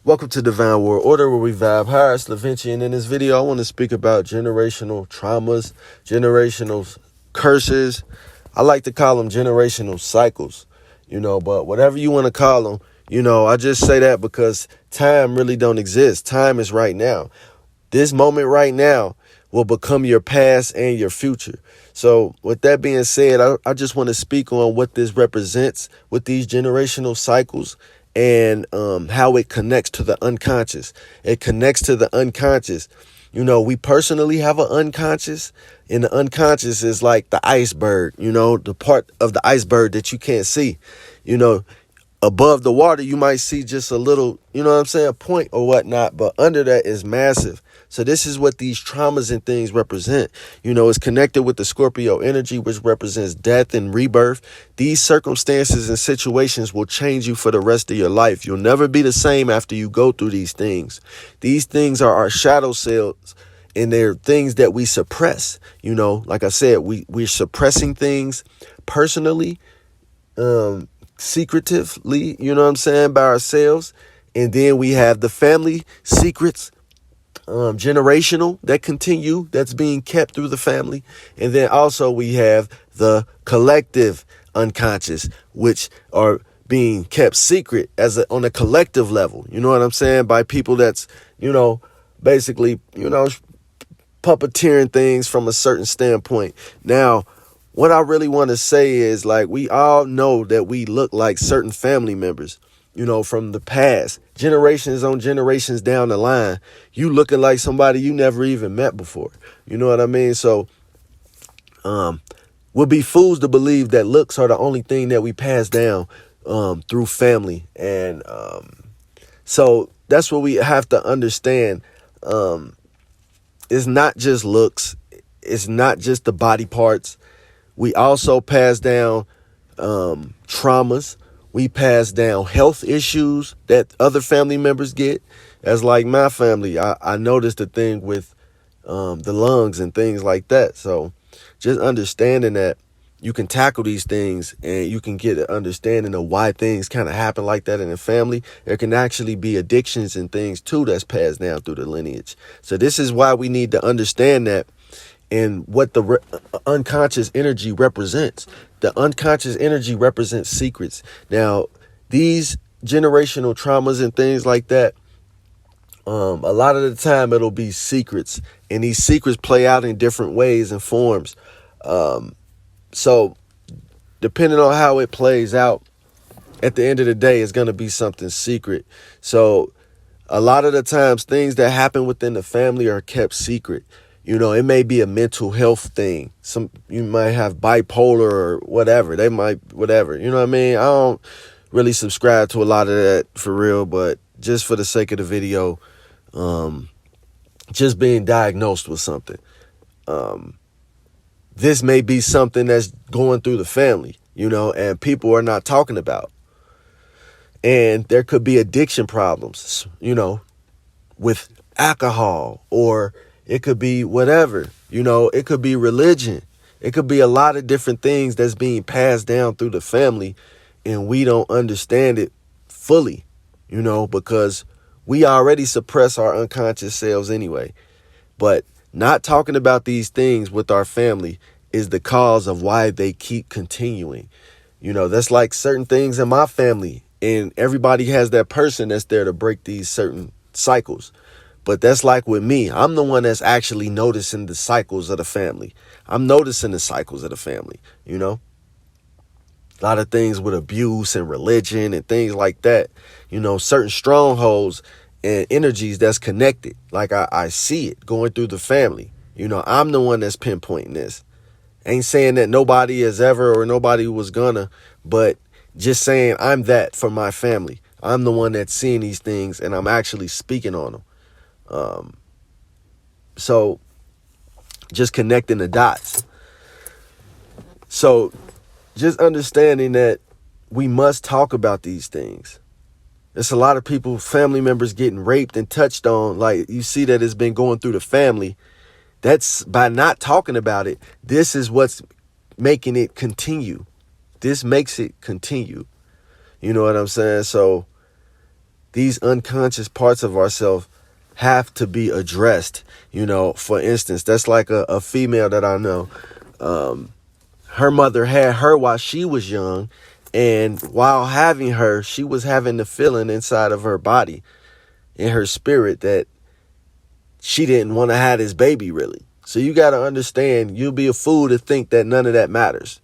Welcome to Divine World Order, where we vibe higher. It's LaVinci, and in this video, I want to speak about generational traumas, generational curses. I like to call them generational cycles, but whatever you want to call them, I just say that because time really don't exist. Time is right now. This moment right now will become your past and your future. So with that being said, I just want to speak on what this represents with these generational cycles and how it connects to the unconscious. It connects to the unconscious. We personally have an unconscious, and the unconscious is like the iceberg, the part of the iceberg that you can't see. Above the water, you might see just a little, a point or whatnot, but under that is massive. So this is what these traumas and things represent. It's connected with the Scorpio energy, which represents death and rebirth. These circumstances and situations will change you for the rest of your life. You'll never be the same after you go through these things. These things are our shadow selves, and they're things that we suppress. Like I said, we're suppressing things personally, secretively, by ourselves. And then we have the family secrets, generational, that continue, that's being kept through the family. And then also we have the collective unconscious, which are being kept secret on a collective level, by people that's, basically, puppeteering things from a certain standpoint. Now, what I really want to say is, we all know that we look like certain family members, from the past, generations on generations down the line. You looking like somebody you never even met before. You know what I mean? So, we'll be fools to believe that looks are the only thing that we pass down through family. And so that's what we have to understand. It's not just looks. It's not just the body parts. We also pass down traumas. We pass down health issues that other family members get. As like my family, I noticed the thing with the lungs and things like that. So just understanding that you can tackle these things and you can get an understanding of why things kind of happen like that in the family. There can actually be addictions and things too that's passed down through the lineage. So this is why we need to understand that and what the unconscious energy represents. The unconscious energy represents secrets. Now, these generational traumas and things like that, a lot of the time it'll be secrets, and these secrets play out in different ways and forms. So depending on how it plays out, at the end of the day, it's going to be something secret. So a lot of the times things that happen within the family are kept secret. It may be a mental health thing. You might have bipolar or whatever. They might, whatever. You know what I mean? I don't really subscribe to a lot of that for real, but just for the sake of the video, just being diagnosed with something. This may be something that's going through the family, and people are not talking about. And there could be addiction problems, with alcohol, or it could be whatever, it could be religion. It could be a lot of different things that's being passed down through the family, and we don't understand it fully, because we already suppress our unconscious selves anyway. But not talking about these things with our family is the cause of why they keep continuing. That's like certain things in my family, and everybody has that person that's there to break these certain cycles. But that's like with me. I'm the one that's actually noticing the cycles of the family. I'm noticing the cycles of the family, A lot of things with abuse and religion and things like that. Certain strongholds and energies that's connected. Like I see it going through the family. I'm the one that's pinpointing this. Ain't saying that nobody has ever or nobody was gonna, but just saying I'm that for my family. I'm the one that's seeing these things, and I'm actually speaking on them. So just connecting the dots. So just understanding that we must talk about these things. There's a lot of people, family members getting raped and touched on. Like, you see that it's been going through the family. That's by not talking about it. This is what's making it continue. This makes it continue. You know what I'm saying? So these unconscious parts of ourselves have to be addressed. For instance, that's like a female that I know. Her mother had her while she was young, and while having her, she was having the feeling inside of her body, in her spirit, that she didn't want to have this baby really. So you got to understand, you'll be a fool to think that none of that matters.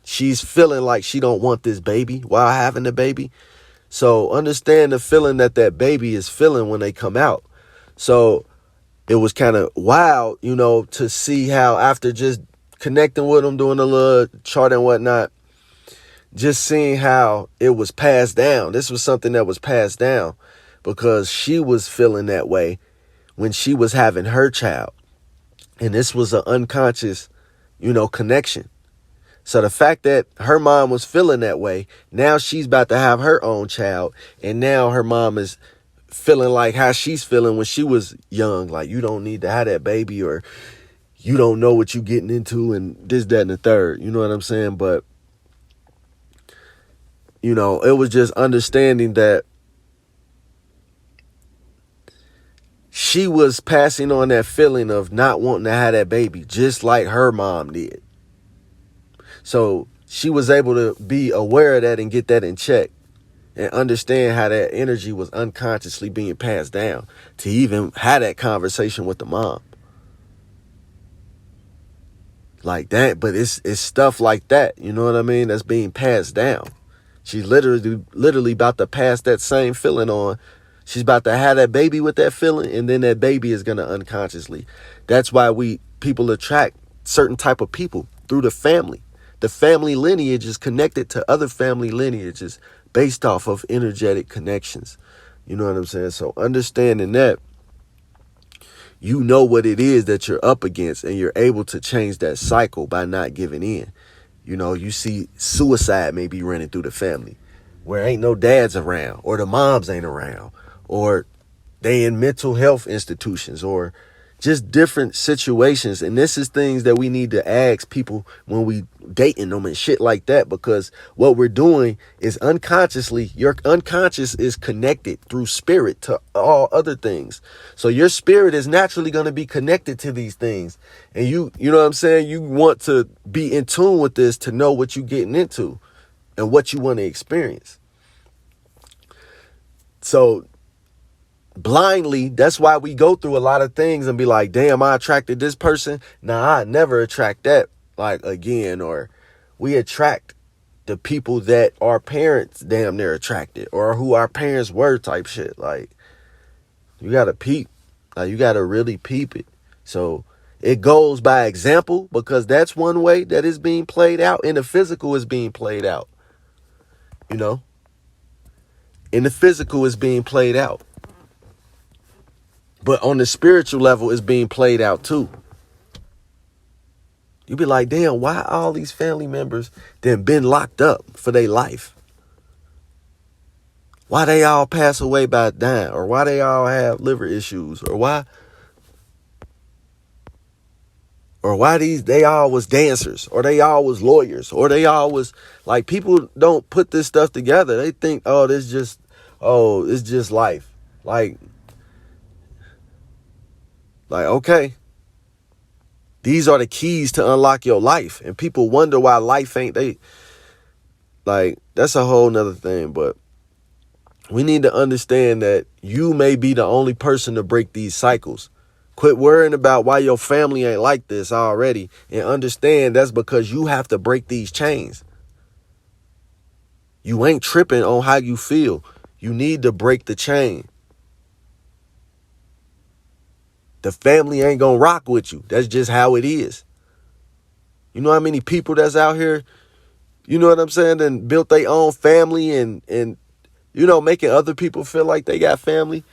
She's feeling like she don't want this baby while having the baby. So understand the feeling that baby is feeling when they come out. So it was kind of wild, to see how after just connecting with them, doing a little chart and whatnot, just seeing how it was passed down. This was something that was passed down because she was feeling that way when she was having her child. And this was an unconscious, connection. So the fact that her mom was feeling that way, now she's about to have her own child. And now her mom is feeling like how she's feeling when she was young. Like, you don't need to have that baby, or you don't know what you're getting into, and this, that, and the third. You know what I'm saying? But, it was just understanding that she was passing on that feeling of not wanting to have that baby, just like her mom did. So she was able to be aware of that and get that in check and understand how that energy was unconsciously being passed down to even have that conversation with the mom. Like that, but it's stuff like that, you know what I mean, that's being passed down. She's literally about to pass that same feeling on. She's about to have that baby with that feeling, and then that baby is going to unconsciously. That's why people attract certain type of people through the family. The family lineage is connected to other family lineages based off of energetic connections. You know what I'm saying? So understanding that, you know what it is that you're up against, and you're able to change that cycle by not giving in. You see suicide may be running through the family where ain't no dads around, or the moms ain't around, or they in mental health institutions, or just different situations. And this is things that we need to ask people when we dating them and shit like that, because what we're doing is unconsciously, your unconscious is connected through spirit to all other things. So your spirit is naturally going to be connected to these things. And you know what I'm saying? You want to be in tune with this to know what you're getting into and what you want to experience. So blindly, that's why we go through a lot of things and be like, damn, I attracted this person. Nah, I never attract that again. Or we attract the people that our parents damn near attracted, or who our parents were, type shit. Like, you gotta peep. Like, you gotta really peep it. So it goes by example, because that's one way that is being played out. In the physical is being played out. In the physical is being played out. But on the spiritual level, it's being played out too. You be like, damn, why all these family members then been locked up for their life? Why they all pass away by dying? Or why they all have liver issues? Or why they all was dancers? Or they all was lawyers? Or they all was, like, people don't put this stuff together. They think, it's just life. Like, okay, these are the keys to unlock your life. And people wonder why life ain't that's a whole nother thing. But we need to understand that you may be the only person to break these cycles. Quit worrying about why your family ain't like this already, and understand that's because you have to break these chains. You ain't tripping on how you feel. You need to break the chain. The family ain't gonna rock with you. That's just how it is. You know how many people that's out here, you know what I'm saying, and built their own family and making other people feel like they got family.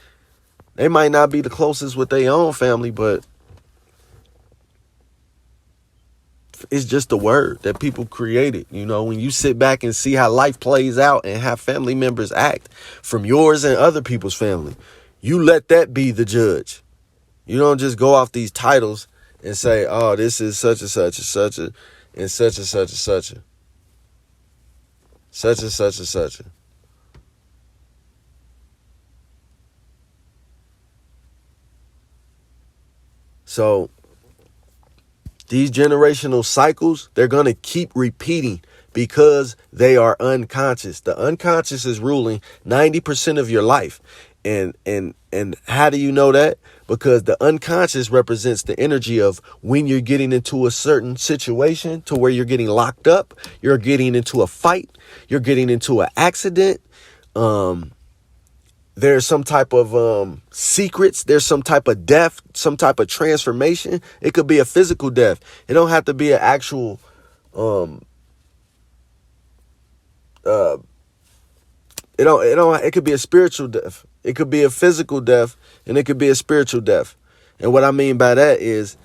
They might not be the closest with their own family, but it's just a word that people created. When you sit back and see how life plays out and how family members act from yours and other people's family, you let that be the judge. You don't just go off these titles and say, oh, this is such and such and such a, and such and such and such a, such and such and such a. So these generational cycles, they're going to keep repeating because they are unconscious. The unconscious is ruling 90% of your life. And how do you know that? Because the unconscious represents the energy of when you're getting into a certain situation to where you're getting locked up, you're getting into a fight, you're getting into an accident. There's some type of secrets. There's some type of death, some type of transformation. It could be a physical death. It don't have to be an actual it could be a spiritual death. It could be a physical death, and it could be a spiritual death. And what I mean by that is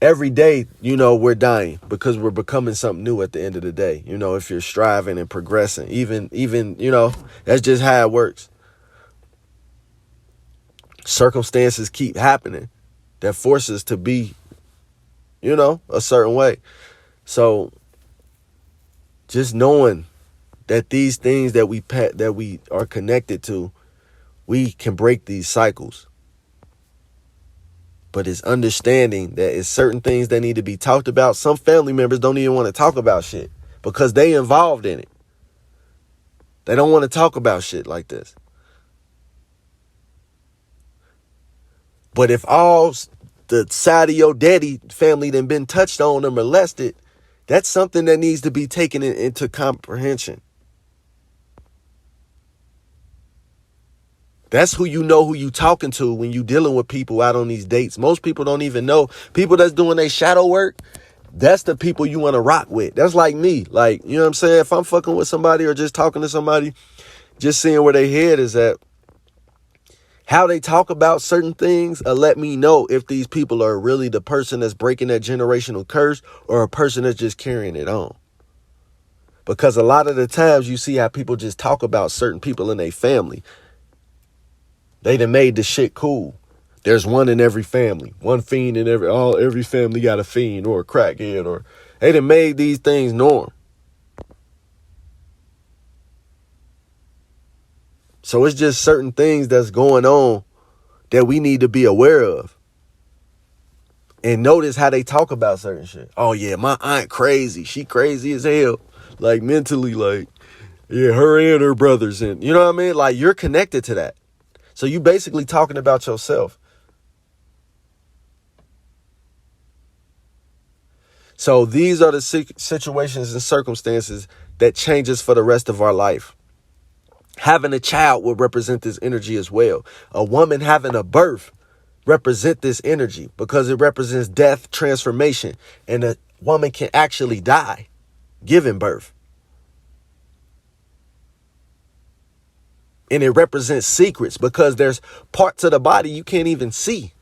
every day, we're dying because we're becoming something new at the end of the day. If you're striving and progressing, even, that's just how it works. Circumstances keep happening that force us to be, a certain way. So just knowing that these things that we are connected to, we can break these cycles. But it's understanding that it's certain things that need to be talked about. Some family members don't even want to talk about shit because they involved in it. They don't want to talk about shit like this. But if all the side of your daddy family done been touched on or molested, that's something that needs to be taken into comprehension. That's who you talking to when you dealing with people out on these dates. Most people don't even know. People that's doing their shadow work, that's the people you want to rock with. That's like me. Like, you know what I'm saying? If I'm fucking with somebody or just talking to somebody, just seeing where their head is at, how they talk about certain things let me know if these people are really the person that's breaking that generational curse or a person that's just carrying it on. Because a lot of the times you see how people just talk about certain people in their family. They done made the shit cool. There's one in every family. One fiend in every family got a fiend or a crackhead, or they done made these things norm. So it's just certain things that's going on that we need to be aware of. And notice how they talk about certain shit. Oh yeah, my aunt crazy. She crazy as hell. Like mentally, like, yeah, her and her brothers. And you know what I mean? Like you're connected to that. So you basically talking about yourself. So these are the situations and circumstances that change us for the rest of our life. Having a child will represent this energy as well. A woman having a birth represent this energy because it represents death, transformation, and a woman can actually die giving birth. And it represents secrets because there's parts of the body you can't even see.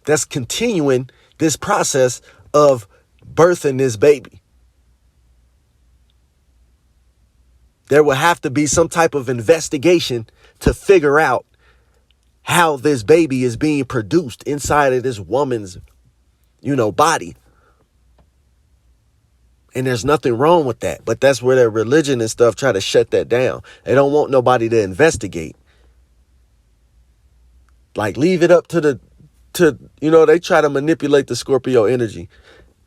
That's continuing this process of birthing this baby. There will have to be some type of investigation to figure out how this baby is being produced inside of this woman's, body. And there's nothing wrong with that. But that's where their religion and stuff try to shut that down. They don't want nobody to investigate. Like leave it up to they try to manipulate the Scorpio energy.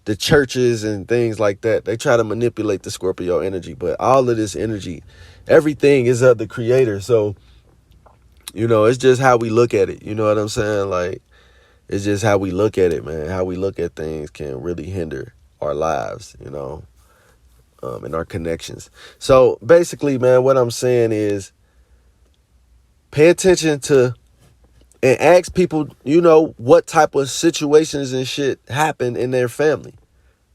The churches and things like that, they try to manipulate the Scorpio energy, but all of this energy, everything is of the creator. So, it's just how we look at it. You know what I'm saying? Like, it's just how we look at it, man. How we look at things can really hinder our lives, and our connections. So basically, man, what I'm saying is pay attention to and ask people, what type of situations and shit happen in their family.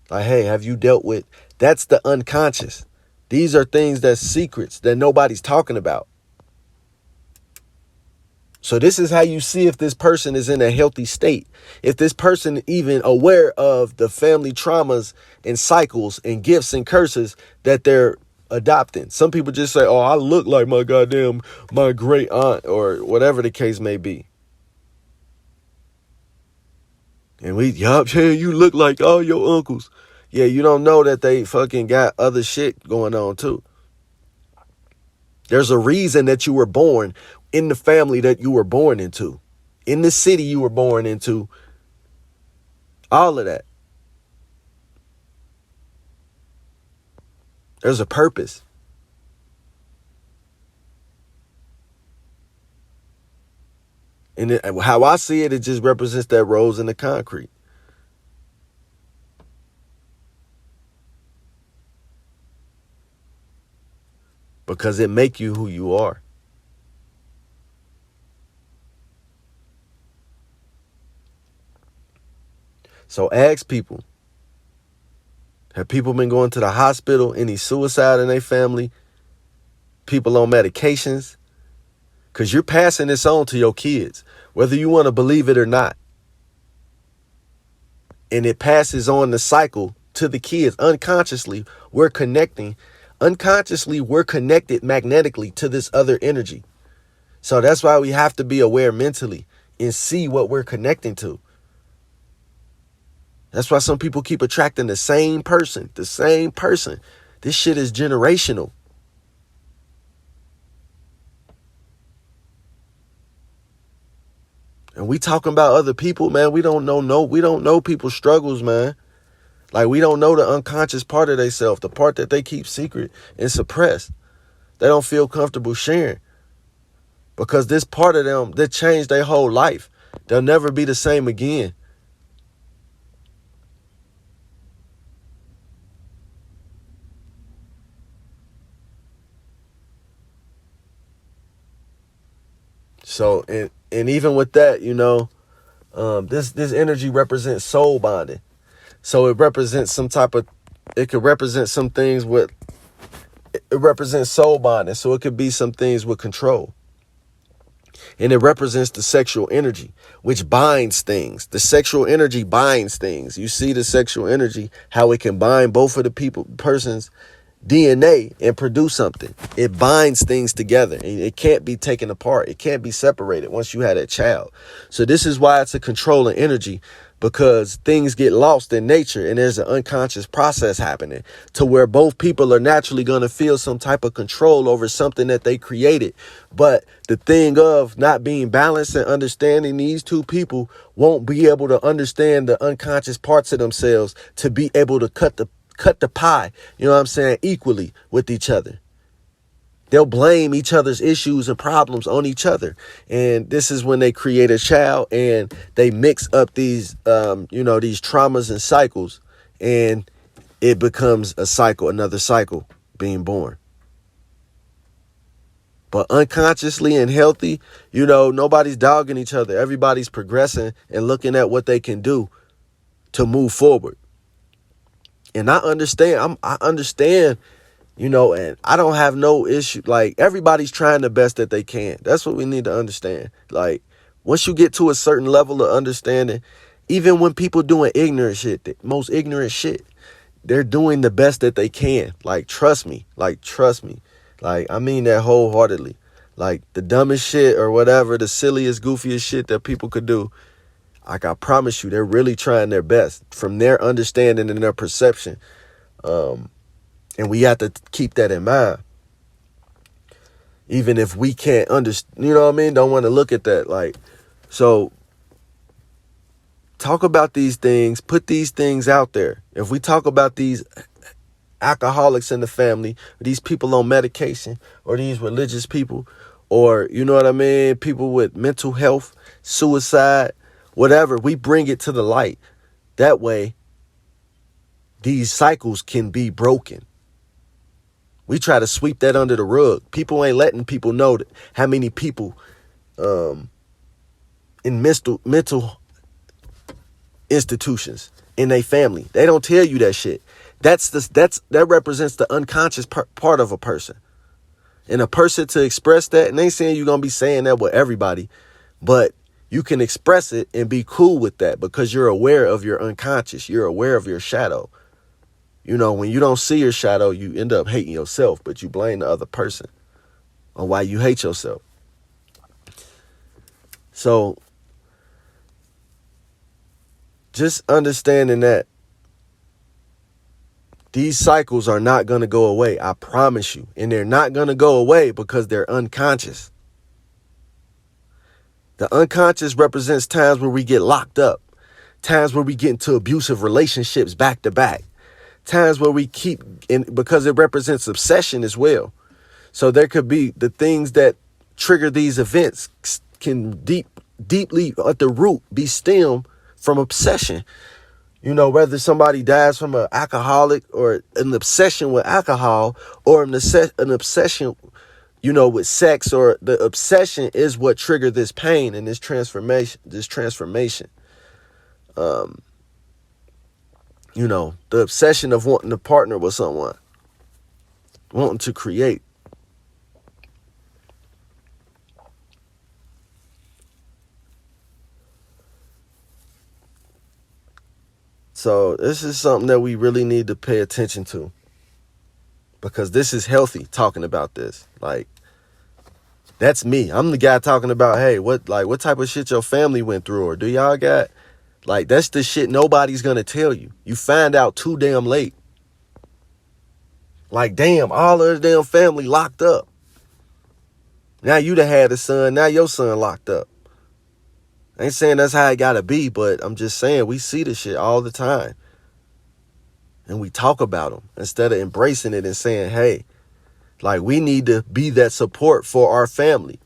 Like, hey, have you dealt with? That's the unconscious. These are things that's secrets that nobody's talking about. So this is how you see if this person is in a healthy state. If this person even aware of the family traumas and cycles and gifts and curses that they're adopting. Some people just say, oh, I look like my great aunt or whatever the case may be. And you look like all your uncles. Yeah, you don't know that they fucking got other shit going on too. There's a reason that you were born in the family that you were born into. in the city you were born into, all of that. There's a purpose. And how I see it, it just represents that rose in the concrete. Because it make you who you are. So ask people, have people been going to the hospital? Any suicide in their family? People on medications? Because you're passing this on to your kids, whether you want to believe it or not. And it passes on the cycle to the kids. Unconsciously, we're connecting. Unconsciously, we're connected magnetically to this other energy. So that's why we have to be aware mentally and see what we're connecting to. That's why some people keep attracting the same person. This shit is generational. And we talking about other people, man. We don't know people's struggles, man. Like, we don't know the unconscious part of themselves, the part that they keep secret and suppressed. They don't feel comfortable sharing. Because this part of them, that changed their whole life. They'll never be the same again. So, and even with that, this energy represents soul bonding. So it represents it could represent some things it represents soul bonding. So it could be some things with control. And it represents the sexual energy, which binds things. The sexual energy binds things. You see the sexual energy, how it can bind both of the person's DNA and produce something. It binds things together. It can't be taken apart. It can't be separated once you have that child. So this is why it's a controlling energy, because things get lost in nature and there's an unconscious process happening to where both people are naturally going to feel some type of control over something that they created. But the thing of not being balanced and understanding, these two people won't be able to understand the unconscious parts of themselves to be able to cut the pie, equally with each other. They'll blame each other's issues and problems on each other. And this is when they create a child and they mix up these traumas and cycles, and it becomes a cycle, another cycle being born. But unconsciously and healthy, nobody's dogging each other. Everybody's progressing and looking at what they can do to move forward. And I understand, and I don't have no issue. Like, everybody's trying the best that they can. That's what we need to understand. Like, once you get to a certain level of understanding, even when people doing ignorant shit, the most ignorant shit, they're doing the best that they can. Like, trust me. Like, I mean that wholeheartedly. Like, the dumbest shit or whatever, the silliest, goofiest shit that people could do, like, I promise you, they're really trying their best from their understanding and their perception. And we have to keep that in mind. Even if we can't understand, don't want to look at that. Like, so talk about these things, put these things out there. If we talk about these alcoholics in the family, these people on medication, or these religious people, or, people with mental health, suicide, whatever, we bring it to the light. That way, these cycles can be broken. We try to sweep that under the rug. People ain't letting people know that how many people in mental institutions in their family. They don't tell you that shit. That represents the unconscious part of a person. And a person to express that, and they ain't saying you're going to be saying that with everybody, but you can express it and be cool with that because you're aware of your unconscious. You're aware of your shadow. When you don't see your shadow, you end up hating yourself, but you blame the other person on why you hate yourself. So just understanding that these cycles are not going to go away. I promise you. And they're not going to go away because they're unconscious. The unconscious represents times where we get locked up, times where we get into abusive relationships back to back, times where we keep in, because it represents obsession as well. So there could be the things that trigger these events can deeply at the root be stemmed from obsession. You know, whether somebody dies from an alcoholic or an obsession with alcohol or an obsession, you know, with sex, or the obsession is what triggered this pain and this transformation. You know, the obsession of wanting to partner with someone, wanting to create. So this is something that we really need to pay attention to, because this is healthy talking about this. Like, that's me. I'm the guy talking about, hey, what type of shit your family went through, or do y'all got, like, that's the shit nobody's gonna tell you. You find out too damn late. Like, damn, all of the damn family locked up. Now you done had a son, now your son locked up. I ain't saying that's how it gotta be, but I'm just saying we see this shit all the time. And we talk about them instead of embracing it and saying, hey, like, we need to be that support for our family.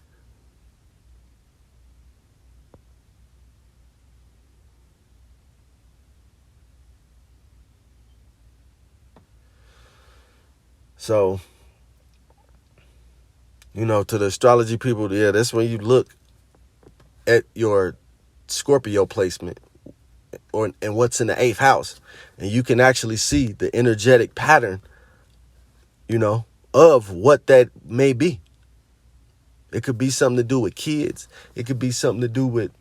So, you know, to the astrology people, yeah, that's when you look at your Scorpio placement and what's in the 8th house. And you can actually see the energetic pattern, you know, of what that may be. It could be something to do with kids. It could be something to do with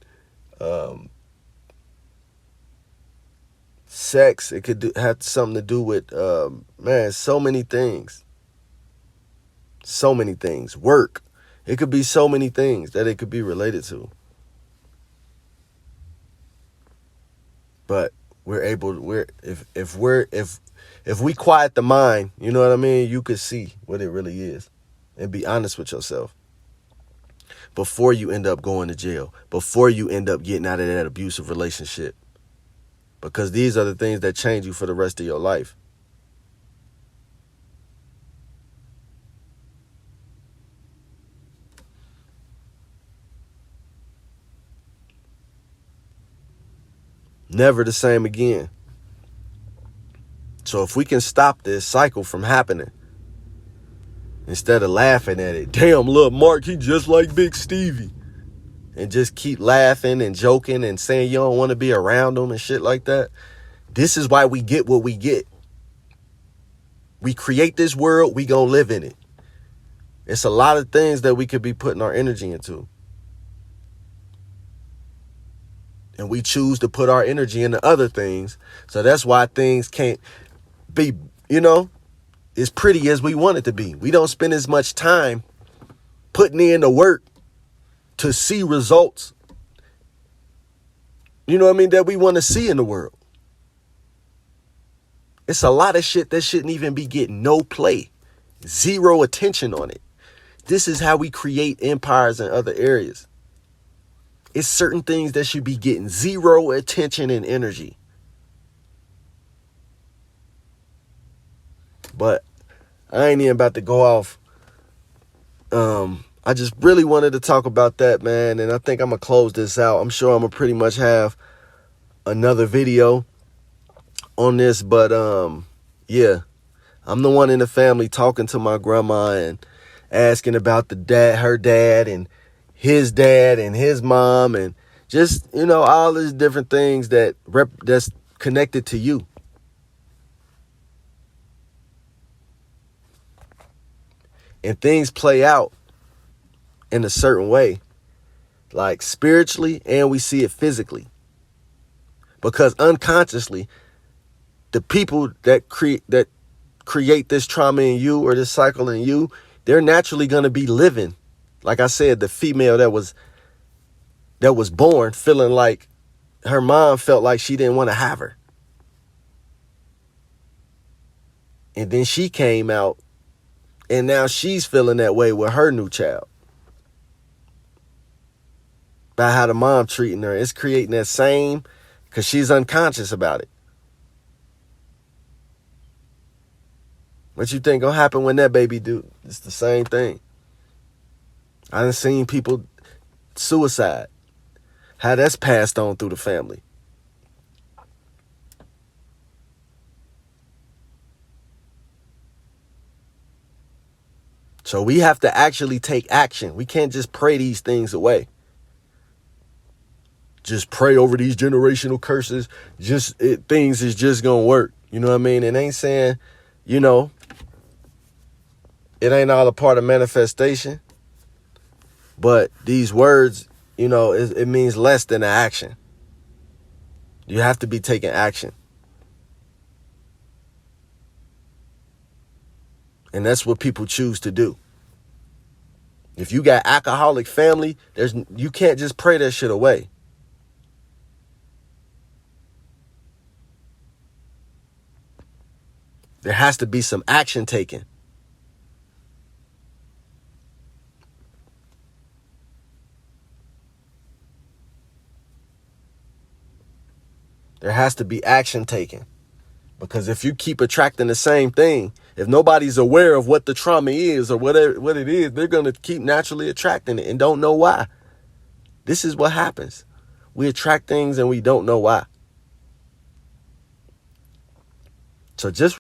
sex. It could have something to do with, man, so many things. So many things. Work. It could be so many things that it could be related to. But if we quiet the mind, you know what I mean, you could see what it really is and be honest with yourself before you end up going to jail, before you end up getting out of that abusive relationship. Because these are the things that change you for the rest of your life. Never the same again. So if we can stop this cycle from happening, instead of laughing at it, damn, look, Mark, he just like Big Stevie, and just keep laughing and joking and saying you don't want to be around them and shit like that. This is why we get what we get. We create this world, we gonna live in it. It's a lot of things that we could be putting our energy into. And we choose to put our energy into other things. So that's why things can't be, you know, as pretty as we want it to be. We don't spend as much time putting in the work to see results, you know what I mean, that we want to see in the world. It's a lot of shit that shouldn't even be getting no play, zero attention on it. This is how we create empires in other areas. It's certain things that should be getting zero attention and energy. But I ain't even about to go off. I just really wanted to talk about that, man. And I think I'm going to close this out. I'm sure I'm going to pretty much have another video on this. But, yeah, I'm the one in the family talking to my grandma and asking about her dad and his mom, and just, you know, all these different things that's connected to you. And things play out in a certain way, like spiritually, and we see it physically. Because unconsciously, the people that create this trauma in you or this cycle in you, they're naturally going to be living. Like I said, the female that was born feeling like her mom felt like she didn't want to have her. And then she came out, and now she's feeling that way with her new child. about how the mom treating her. It's creating that same, because she's unconscious about it. What you think gonna happen when that baby do? It's the same thing. I done seen people suicide, how that's passed on through the family. So we have to actually take action. We can't just pray these things away. Just pray over these generational curses. Things is just gonna work. You know what I mean? It ain't saying, it ain't all a part of manifestation. But these words, it means less than an action. You have to be taking action. And that's what people choose to do. If you got alcoholic family, you can't just pray that shit away. There has to be some action taken. There has to be action taken. Because if you keep attracting the same thing, if nobody's aware of what the trauma is or what it is, they're going to keep naturally attracting it and don't know why. This is what happens. We attract things and we don't know why. So just